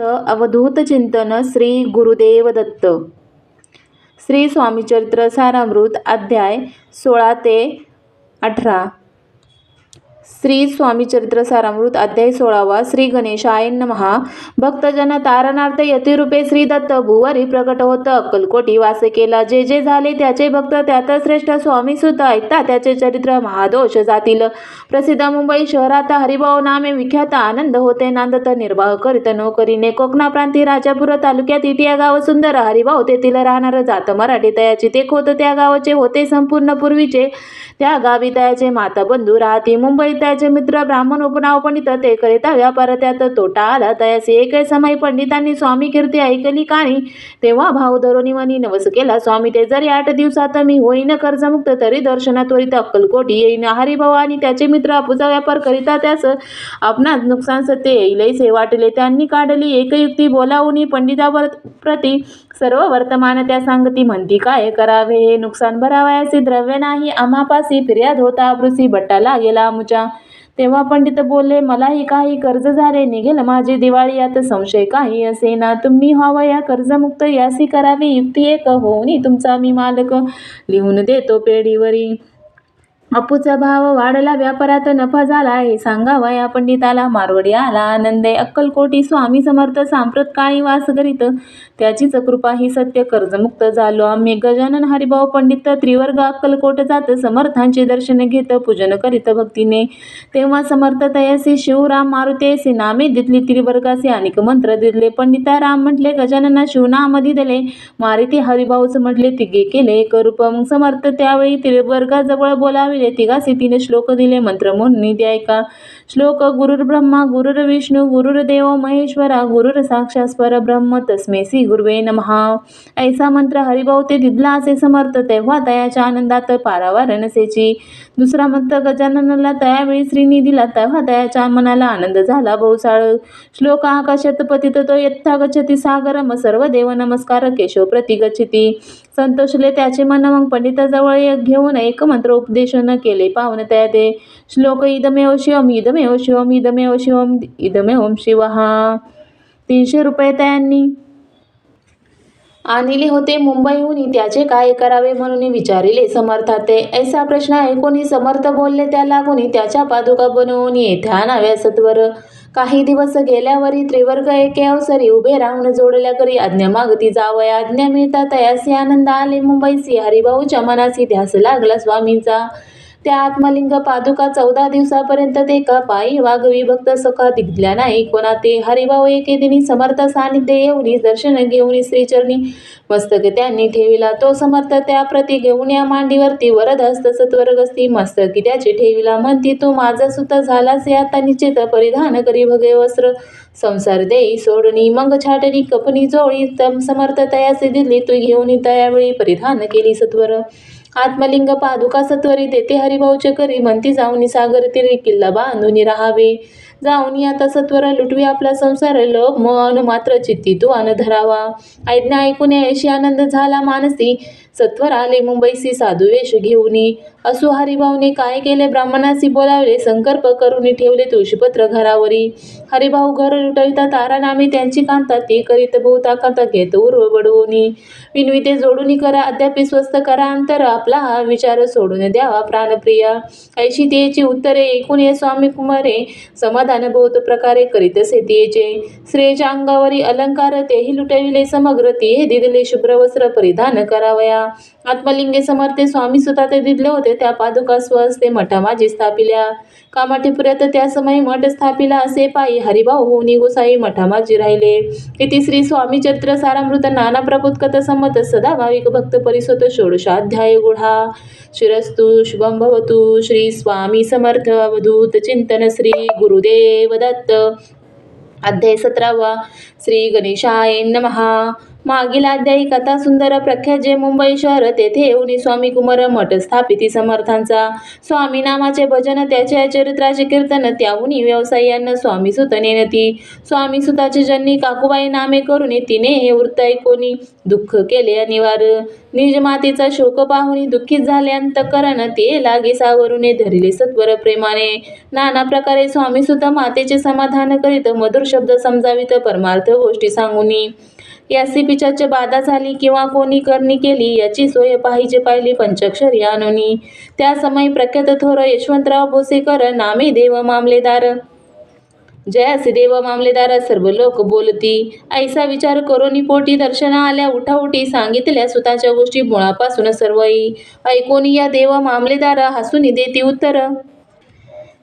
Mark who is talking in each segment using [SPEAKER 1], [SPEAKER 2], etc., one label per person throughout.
[SPEAKER 1] अवधूत चिंतन श्री गुरुदेव दत्त. श्री स्वामी चरित्र सारामृत अध्याय 16 ते 18. श्री स्वामी चरित्र सारामृत अध्याय 16. श्री गणेशाय नमः. भक्तजन तारणार्थ यतिरूपे श्री दत्त भुवरी प्रकट होत अक्कलकोटी वास केला. जे जे झाले त्याचे भक्त त्यात श्रेष्ठ स्वामी सुत ऐकता त्याचे चरित्र महादोष जातील. प्रसिद्ध मुंबई शहरात हरिभाऊ नामे विख्यात आनंद होते नांदत निर्वाह करीत नोकरीने. कोकणा प्रांती राजापूर तालुक्यात इटिया गाव सुंदर हरिभाऊ तेथील राहणार जात मराठी. तयाची ते खोत त्या गावाचे होते संपूर्ण पूर्वीचे. त्या गावी तयाचे माता बंधू राहती. मुंबईत त्याचे मित्र ब्राह्मण उपनाव पंडित ते करिता व्यापार त्यात तोटा आला. तयाचे एक समय पंडितांनी स्वामी कीर्ती ऐकली कानी. तेव्हा भाऊ धरोनी मनी नवस केला स्वामी ते जरी 8 दिवसात मी होईन कर्जमुक्त तरी दर्शना त्वरित अक्कलकोटी येईन. हरिभाऊ आणि त्याचे मित्र आपुचा व्यापार करिता त्यास आपणास नुकसान सत्य येईलसे वाटले. त्यांनी काढली एक युक्ती बोलावून पंडितावर प्रति सर्व वर्तमान त्या सांगती म्हणती काय करावे हे नुकसान भरावयाचे द्रव्य नाही आम्हापासी फिर्याद होता आबरूसी बट्टाला गेला मुचा. तेव्हा पंडित बोलले मलाही काही कर्ज झाले निघेल माझी दिवाळी यात संशय काही असेना. तुम्ही व्हावं या कर्जमुक्त यासी करावी युक्ती एक होऊनी तुमचा मी मालक लिहून देतो पेढीवरी. अपूचा भाव वाढला व्यापारात नफा झाला हे सांगावा या पंडिताला. मारवडी आला आनंदे अक्कलकोटी स्वामी समर्थ सांप्रत काळी वास करीत त्याचीच कृपा ही सत्य कर्जमुक्त झालो आम्ही. गजानन हरिभाऊ पंडित त्रिवर्ग अक्कलकोट जात समर्थांचे दर्शन घेत पूजन करीत भक्तीने. तेव्हा समर्थ तयासी शिवराम मारुतेसी नामे दितली त्रिवर्गासी अनेक मंत्र दिले. पंडिता राम म्हटले गजानना शिवनाम दिले. मारुती हरिभाऊच म्हटले तिघे केले एक रूप. मग समर्थ त्यावेळी त्रिवर्गाजवळ बोलावे तिघासी 3 श्लोक दिले मंत्र म्हणून द्याय का. श्लोक गुरुर ब्रह्मा गुरुर विष्णू गुरुर्देव महेश्वरा गुरुर साक्षात परब्रह्म तस्मै श्री गुरुवे नमः. ऐसा मंत्र हरिभाऊ ते दिदला असे समर्थ. तेव्हा तयाच्या आनंदात पारावार नसेची. दुसरा मंत्र गजाननाला त्यावेळी श्रीनी दिला. तेव्हा तयाच्या मनाला आनंद झाला बहुसाळ. श्लोक आकाशात पतित तो यथा गच्छति सागरम सर्व देव नमस्कार केशव प्रति गच्छति. संतोषले त्याचे मन. मग पंडिताजवळ घेऊन एक मंत्र उपदेशन केले पाहून त्या ते श्लोक इदमेव शिवम इदमेव शिवम इदमेव शिवम इदमेव शिवः. 300 रुपये त्यांनी आणले होते मुंबईहून. त्याचे काय करावे म्हणून विचारिले समर्थाते. ऐसा प्रश्न ऐकून समर्थ बोलले त्या लागून त्याच्या पादुका बनवून येथे आणाव्या सत्वर. काही दिवस गेल्यावरी त्रिवर्ग एके अवसरी उभे राहून जोडल्या करी आज्ञा मागती जावया. आज्ञा मिळता तयासी आनंद आले मुंबईसी. हरिभाऊच्या मनासी ध्यास लागला स्वामींचा. त्या आत्मलिंग पादुका 14 दिवसापर्यंत ते का पायी वागवी भक्त सखा दिसल्या नाही कोणा ते. हरिभाऊ एके दिनी समर्थ सानिध्य येऊनी दर्शन घेऊन श्रीचरणी मस्तक त्यांनी ठेविला. तो समर्थ त्या प्रति घेऊन या मांडीवरती वरद हस्त सत्वरगस्ती मस्तकी त्याची ठेविला. म्हणती तू माझा सुत झालासे आता निश्चित परिधान करी भगे वस्त्र संसार देई सोडणी. मग छाटणी कपनी जोळी समर्थ तयासे दिली तू घेऊन त्यावेळी परिधान केली सत्वर. आत्मलिंग पादुका सत्वरी देते हरिभाऊचे करी. म्हणती जाऊनी सागर तीरी किल्ला बांधून राहावे. जाऊनी आता सत्वर लुटवी आपला संसार लोभ मन मात्र चित्ती तू आन धरावा. आज्ञा ऐकून ऐशी आनंद झाला मानसी. सत्वर आले मुंबईसी साधू वेश घेऊनी. असू हरिभाऊने काय केले ब्राह्मणासी बोलावले. संकल्प करून ठेवले तुळशीपत्र घरावरी. हरिभाऊ घर लुटविता तारा नामे त्यांची कांता. ते करीत बहुता कांता घेत उर्व बडवूनी. विनविते जोडून करा अद्यापि स्वस्त करा अंतर. आपला हा विचार सोडून द्यावा प्राणप्रिया. ऐशी तेची उत्तरे ऐकून ये स्वामी कुमारे. समाधान बहुत प्रकारे करीत सेतीचे. श्रेयच्या अंगावरी अलंकार तेही लुटविले समग्र. ते दिदले शुभ्र वस्त्र परिधान करावया. आत्मलिंगे समर्थे स्वामी सुद्धा ते दिदले होते. त्या पादुका स्वहस्ते मठा माझी स्थापिल्या. कामाठीपुऱ्यात त्या समय मठ स्थापिला असे पायी हरिभाऊ होऊनी गोसाई मठा माझी राहिले. इति श्री स्वामी चरित्र सारामृत नाना प्रभूत कथ संमत सदा भाविक भक्त परिसोत षोडशाध्याय गुढा. शिरस्तु शुभम भवतु. श्री स्वामी समर्थ अवधूत चिंतन श्री गुरुदेव दत्त. अध्याय 17. श्री गणेशाय नमः. मागील अध्यायी कथा सुंदर प्रख्यात जे मुंबई शहर तेथे येऊन स्वामी कुमार मठ स्थापिती समर्थांचा स्वामी नामाचे भजन त्याच्या चरित्राचे कीर्तन त्याहून व्यवसायांना स्वामी सुत नेनती स्वामी सुताचे जन्नी काकूबाई नामे करून तिने हे वृत्त ऐकोनी दुःख केले अनिवार निज मातेचा शोक पाहुनी दुःखित झाले अंतकरण ते लागे सावरूने धरिले सत्वर प्रेमाने नाना प्रकारे स्वामी सुत मातेचे समाधान करीत मधुर शब्द समजावित परमार्थ गोष्टी सांगुनी यासी पिचाची बाधा झाली किंवा कोणी करणी केली याची सोय पाहिजे पाहिली पंचाक्षरी आणोनी त्या समय प्रख्यात थोर यशवंतराव भोसेकर नामे देव मामलेदार जयासी देव मामलेदार सर्व लोक बोलती ऐसा विचार करोनी पोटी दर्शना आल्या उठाउठी सांगितल्या सुताच्या गोष्टी मुळापासून सर्वई ऐकोनी या देव मामलेदार हसून देती उत्तर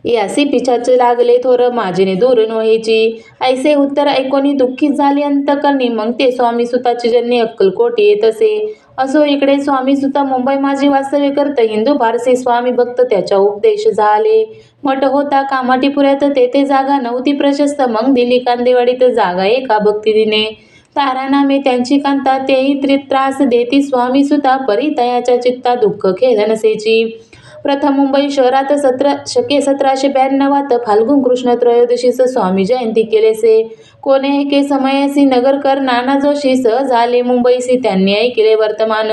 [SPEAKER 1] यासी पिछाचे लागले थोर माझेने दूर नव्हेची ऐसे उत्तर ऐकोनी दुःखित झाले अंतकरणी मग ते स्वामी सुताचे जन्नी अक्कलकोट येत असे असो इकडे स्वामी सुता मुंबई माझी वास्तव्य करत हिंदू पारसी स्वामी भक्त त्याच्या उपदेश झाले मठ होता कामाटीपुऱ्यात तेथे जागा नव्हती प्रशस्त मग दिली कांदेवाडीत जागा एका भक्तिदिने तारानामे त्यांची कांता तेही त्रास देती स्वामी सुता परितयाच्या चित्ता दुःख खेद नसेची प्रथम मुंबई शहरात 1792 फाल्गुन कृष्ण त्रयोदशीस स्वामी जयंती केलेसे कोणे एके समयसी नगरकर नाना जोशी सहज आले मुंबईसी त्यांनी ऐकले वर्तमान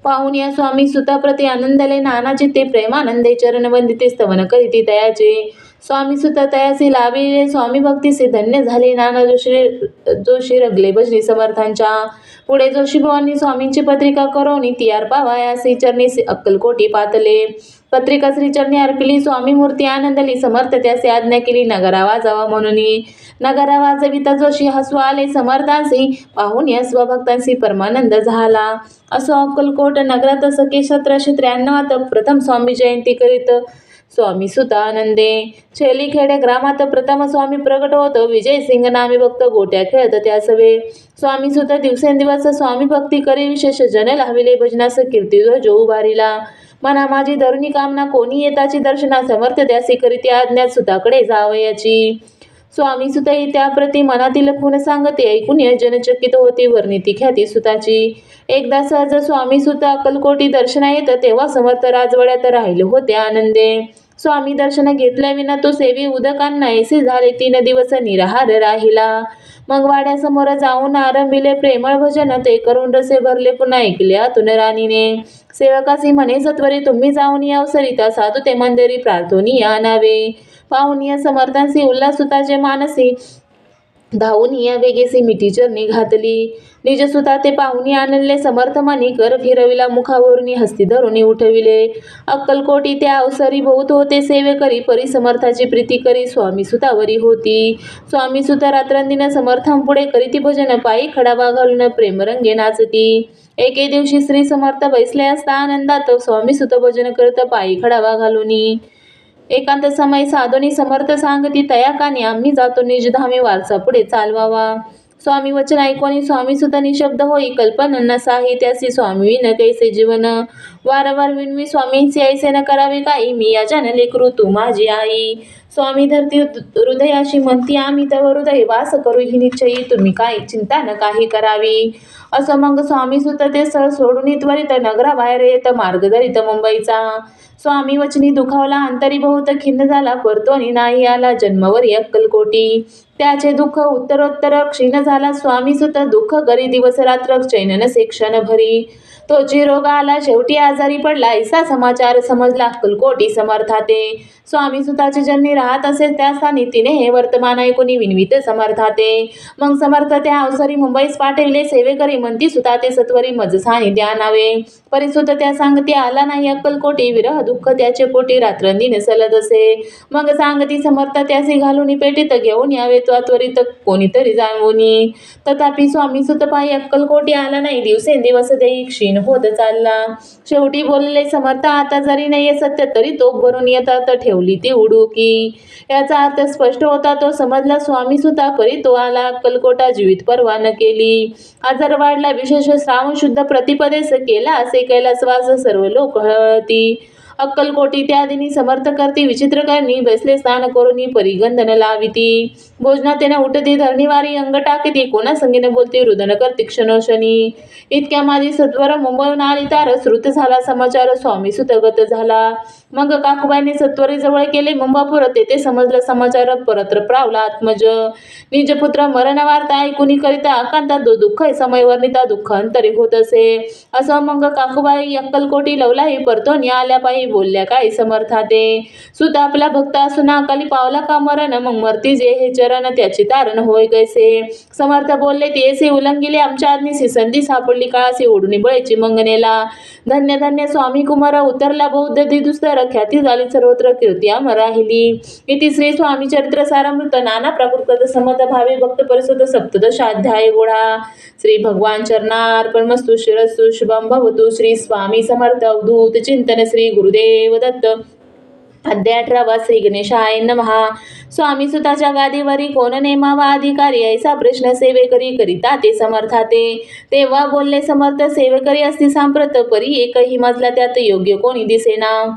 [SPEAKER 1] पाहून या स्वामी सुताप्रती आनंदले नाना चित्ते प्रेमानंदे चरण वंदिते स्तवन करीती तयाचे स्वामी सुत तयासी लाविले स्वामी भक्तीसे धन्य झाले नाना जोशी रगले भजनी समर्थांच्या पुढे जोशीभावांनी स्वामींची पत्रिका करवणी ती अर्पावयासी चरणी अक्कलकोटी पातले पत्रिका श्रीचरणी अर्पिली स्वामी मूर्ती आनंदली समर्थ त्याचे आज्ञा केली नगरा वाजावा म्हणून नगरा वाजविता जोशी हसू आले समर्थांसी पाहून या स्वभक्तांशी परमानंद झाला असो अक्कलकोट नगरात सके 1793 प्रथम स्वामी जयंती करीत स्वामी सुता आनंदे छेलीखेडे ग्रामात प्रथम स्वामी प्रगट होतो विजयसिंग नामे भक्त गोट्या खेळत त्या सवे स्वामी सुता दिवसेंदिवस स्वामी भक्ती करी विशेष जन लाविले भजनास कीर्ती जो उभारिला मना माझी धरुणी कामना कोणी येताची दर्शना समर्थ त्यासी करीती आज्ञा सुताकडे जावयाची स्वामी सुताई त्याप्रती मनातील खून सांगते ऐकून जनचकित होती वर्णिती ख्याती सुताची एकदा सहज स्वामी सुता अक्कलकोटी दर्शना येत तेव्हा समर्थ राजवाड्यात राहिले होते आनंदे स्वामी दर्शन घेतल्याविना तो सेवी उदकांना ऐसे झाले 3 दिवस निराहार राहिला मग वाड्यासमोर जाऊन आरंभिले प्रेमळ भजन ते करून रसे भरले पुन्हा ऐकले आतून राणीने सेवकासी म्हणे सत्वरी तुम्ही जाऊन या अवसरिता साधू ते मंदिरी प्रार्थोनी आणावे पाहून या समर्थांसी उल्हास सुताचे मानसी धावून या वेगेसी मिठी चरणी घातली निज सुता ते पाहुणी आणले समर्थ मनी कर फिरविला मुखावरून हस्ती धरून उठविले अक्कलकोटी त्या अवसरी बहुत होते सेवेकरी परी समर्थाची प्रीती करी स्वामी सुतावरी होती स्वामी सुता रात्रंदिन समर्थांपुढे करीती भजन पायी खडावा घालून प्रेमरंगे नाचती एके दिवशी श्री समर्थ बैसले असता आनंदात स्वामी सुत भजन करत पायी खडावा घालूनी एकांत समय साधोनी समर्थ सांगती तया कानी आम्ही जातो निजधामी वारसा पुढे चालवावा स्वामी वचन ऐकोनी स्वामी सुत निशब्द होई कल्पना साहित्यासी स्वामी विन कैसे जीवन वारंवार विनवी स्वामींचे ऐसे न करावे काही मी या जानले करू तू माझी आई स्वामी धरती हृदयाशी म्हणती आम्ही तव हृदय वास करू ही निश्चयी तुम्ही काही चिंता न काही करावी असं मग स्वामी सुत ते सळ सोडून त्वरित नगराबाहेर येत मार्ग धरित मुंबईचा स्वामी वचनी दुखावला अंतरी बहुत खिन्न झाला परतोनी नाही आला जन्मवरी अक्कलकोटी त्याचे दुःख उत्तरोत्तर क्षीण झाला स्वामी सुत दुःख करी दिवस रात्र चैन नसे क्षण भरी तो रोग आला शेवटी आजारी पडला ऐसा समाचार समजला अक्कलकोटी समर्थाते स्वामी सुताचे जन्मी राहत असेल त्या स्थानी तिने हे वर्तमान ऐकून विनवित समर्थाते मग समर्थ त्या अवसरी मुंबईस पाठविले सेवेकरी म्हणती सुताते सत्वरी मज सानिध्य आणावे परिसुत त्या सांगती आला नाही अक्कलकोटी विरह दुःख त्याचे पोटी रात्रंदिन सलद असे मग सांगती समर्थ त्यासी घालून पेटीत घेऊन यावे तो त्वरित कोणीतरी जाऊनी तथापि स्वामी सुत पायी अक्कलकोटी आला नाही दिवसेंदिवस देई क्षीण होत चालला शेवटी बोलले समर्थ आता जरी नाही सत्य तरी तो भरून येतात ठेवली ती उडुकी याचा अर्थ स्पष्ट होता तो समजला स्वामी सुता परी तो आला अक्कलकोटा जीवित परवा न केली आजार वाढला विशेष श्रावण शुद्ध प्रतिपदेस केला असे कैलासवास सर्व लोक हळती अक्कलकोटी त्यादिनी समर्थ करती विचित्र करणी बसले स्नान करुनी परिगंधन लाविती भोजनातेने उठती धरणीवारी अंग टाकती कोणा संगीने बोलती रुदन करती क्षणोक्षणी इतक्या माझी सत्वर मुंबईहून आली तार श्रुत झाला समाचार स्वामी सुतगत झाला मग काकूबाईने सत्वरी जवळ केले मुंबापूर तेथे समजलं समाचार परत्र प्रावला आत्मज निजपुत्र मरण वार्ता ऐकुनी करिता अकांता दुःख समय वर्णिता दुःख अंतरी होत असे असं मग काकूबाई अक्कलकोटी लवलाही परतोनी आल्या पायी बोलल्या काही समर्थाते सुत आपला भक्त असून अकाली पावला का मरण मग मरती जे हे चरण त्याची तारण होय कैसे समर्थ बोलले तेसे उल्लंघिले आमच्या आज्ञेसी संधी सापडली काळासी ओढून बळेची मंगनेला धन्य धन्य स्वामी कुमार उतरला बौद्ध दिदुस्तर ख्याती झाली सर्वत्र कीर्ती अमर राहिली इति श्री स्वामी चरित्र सारामृत नाना प्रकृत समर्थ भावे भक्त परिषद सप्तदशाध्याय गोळा श्री भगवान चरणार्पणमस्तु शिरस्सु शुभम भवतु श्री स्वामी समर्थ अवधूत चिंतन श्री गुरुदेव दत्त अध्याय 18 श्री गणेशाय नमहा स्वामी सुताच्या गादीवरी कोण नेमावा अधिकारी ऐसा प्रश्न सेवेकरी करिता ते समर्थाते तेव्हा बोलले समर्थ सेवेकरी असती सांप्रत परी एकही मजला त्यात योग्य कोणी दिसेना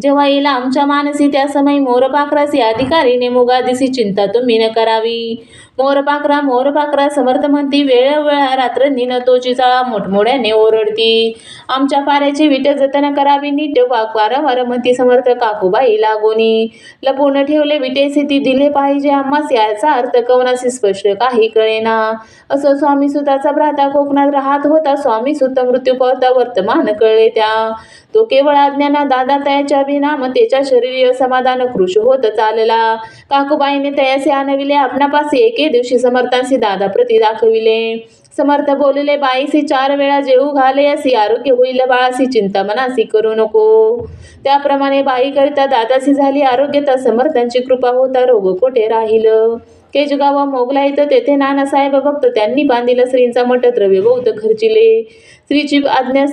[SPEAKER 1] जेव्हा येईल आमच्या मानसी त्या समय मोरपाखरासी अधिकारी नेमुगा दिसी चिंता तुम्ही न करावी मोरपाखरा समर्थ म्हणती वेळोवेळा रात्र निन तोचीचा मोठमोठ्याने ओरडती आमच्या पाऱ्याची विट जतन करावी नीट वारंवार म्हणती समर्थ काकूबाई लागोनी लपून ठेवले विटेसी ती दिले पाहिजे आम्हास याचा अर्थ कवनासी स्पष्ट काही कळेना असं स्वामी सुताचा भ्राता कोकणात राहत होता स्वामी सुत मृत्यू पावता वर्तमान कळले त्या तो केवळ अज्ञाना दादा तयाच्या विनाम त्याच्या शरीर समाधान कृश होत चालला काकूबाईने तयासे आणविले आपणापासी एके दिवशी समर्थांशी दादा प्रती दाखविले समर्थ बोलले बाईसी 4 वेळा जेऊ घाले असी आरोग्य होईल बाळासी चिंता मनासी करू नको त्याप्रमाणे बाई करिता दादासी झाली आरोग्यता समर्थांची कृपा होता रोग कोठे राहिलं केजगाव मोगला येतं तेथे नानासाहेब भक्त त्यांनी बांधिलं श्रींचा मठ द्रव्य बहुत खर्चिले श्रीची आज्ञा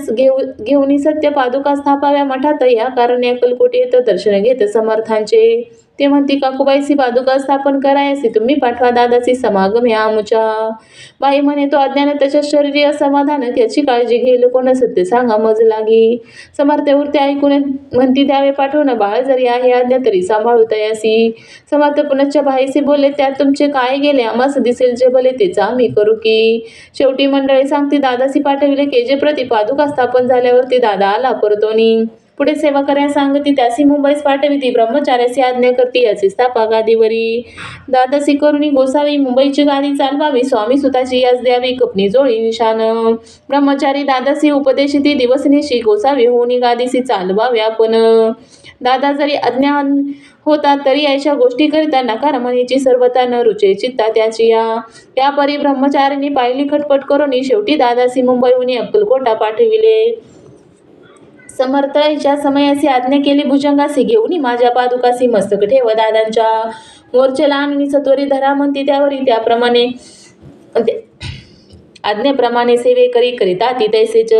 [SPEAKER 1] घेऊन सत्य पादुका स्थापाव्या मठात या कारणे अक्कलकोटी येतं दर्शन घेत समर्थांचे ते म्हणती काकूबाईसी पादुका स्थापन करायसी तुम्ही पाठवा दादाची समागम या आमुच्या बाई म्हणे तो अज्ञान त्याच्या शरीर समाधान त्याची काळजी घेईल कोण सत्य सांगा मज लागी समर्थ उरते ऐकून म्हणती द्यावे पाठवणं बाळ जरी आहे आज्ञा तरी सांभाळू तयासी समर्थ पुनश्च बाईसी बोलले त्यात तुमचे काय गेले आम्हास दिसेल जे भले तेच आम्ही करू की शेवटी मंडळी सांगती दादासी पाठविले केजे प्रति पादुका स्थापन झाल्यावरती दादा आला परतोनी पुढे सेवा करायला सांगती त्यासी मुंबईस पाठविती ब्रह्मचार्याची आज्ञा करती याची स्थापा गादीवरी दादासी करुणी गोसावी मुंबईची गादी चालवावी स्वामी सुताची यास द्यावी कपनी जोळी निशान ब्रह्मचारी दादासी उपदेशिती दिवसनिशी गोसावी होऊन गादीसी चालवावे आपण दादा जरी अज्ञान होता तरी अशा गोष्टी करिता नकार म्हणीची सर्वता न रुचे चित्ता त्याची या परी ब्रह्मचारीने पाहिली खटपट करून शेवटी दादासी मुंबईहून अक्कलकोटा पाठविले समर्थ ज्या समयासी आज्ञा केली भुजंगासी घेऊन माझ्या पादुकासी मस्तक ठेव दादांच्या मोर्चेला आणि सत्वरी धरा म्हणती त्यावरी त्याप्रमाणे आज्ञेप्रमाणे सेवे करिता ती तैसेच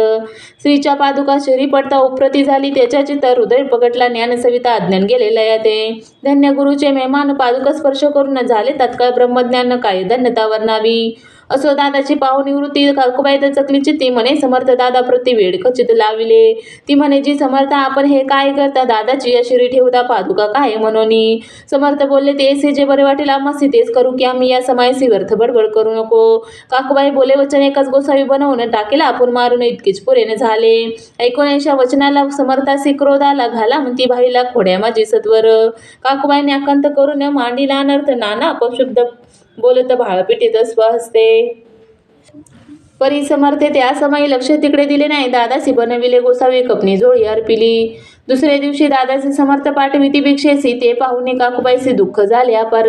[SPEAKER 1] श्रीच्या पादुका शरी पडता उपप्रती झाली त्याच्या चित्त हृदय पगटला ज्ञानसविता अज्ञान गेलेला या ते धन्य गुरुचे मेहमान पादुका स्पर्श करून झाले तत्काळ ब्रह्मज्ञान काय धन्यता वर्णावी असो दादाची पाहुनिवृत्ती काकूबाई चकली चित्ती म्हणे समर्थ दादा प्रति वेळ खचित लाविले ती म्हणे जी समर्थ आपण हे काय करता दादाची या शिरी ठेवता पादुका काय म्हणून समर्थ बोलले ते जे बरे वाटेल आम्हासी तेच करू की आम्ही या समायसी व्यर्थ बडबड करू नको काकूबाई बोले वचन एकाच गोसावी बनवून टाकेला आपण मारून इतकेच पुरेने झाले ऐकून अशा वचनाला समर्थासी क्रोध आला घाला म्हणती भाईला खोड्या माझी सत्वर काकूबाईने आकांत करून मांडीला अनर्थ नाना अपशब्द बोलत भाळपिटीत स्वहस्ते परी समर्थे त्या समयी लक्ष तिकडे दिले नाही दादासी बनविले गोसावी कपनी जोळी अर्पिली दुसऱ्या दिवशी दादासी समर्थ पाठविती भिक्षेसी ते पाहुणे काकूबाईसी दुःख झाले अपार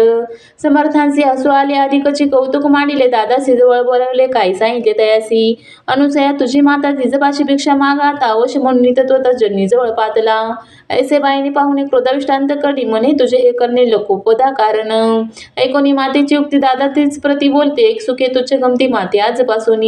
[SPEAKER 1] समर्थांसी हसू आले अधिकची कौतुक मांडिले दादासी जवळ बोलावले काय सांगितले तयासी अनुसया तुझी माता तिजपाशी भिक्षा मागा तावश म्हणून नितत्वता जन्नी जवळ पातला ऐसे बाईने पाहुणे क्रोधाविष्टांत कडी म्हणे तुझे हे करणे लोकोपदा कारण ऐकोनी मातेची युक्ती दादा तीच प्रति बोलते एक सुखे तुझे गमती माते आजपासून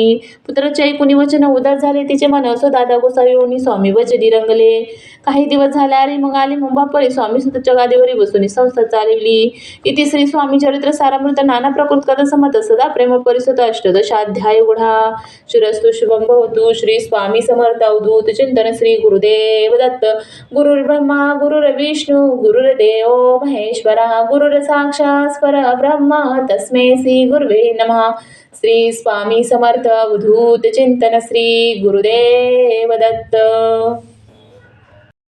[SPEAKER 1] पुत्राचे ऐकुनी वचन उदास झाले तिचे मन असो दादा गोसावी स्वामी वचनी रंगले काही काही दिवस झाल्यारी मग आली मुंबा परी स्वामी सुतच्या गादीवरी बसून संस्था चालवली. इति श्री स्वामी चरित्र सारामृत नाना प्रकृत कथा समत सदा प्रेम परिसुत अष्टादशाध्याय गुढा. शिरस्तु शुभम भवतु. श्री स्वामी समर्थ अवधूत चिंतन श्री गुरुदेव दत्त. गुरुर्ब्रह्मा गुरुर्विष्णू गुरुर्देव महेश्वरा. गुरुर साक्षात् परब्रह्म तस्मै श्री गुरुवे नमः. श्री स्वामी समर्थ अवधूत चिंतन श्री गुरुदेव दत्त.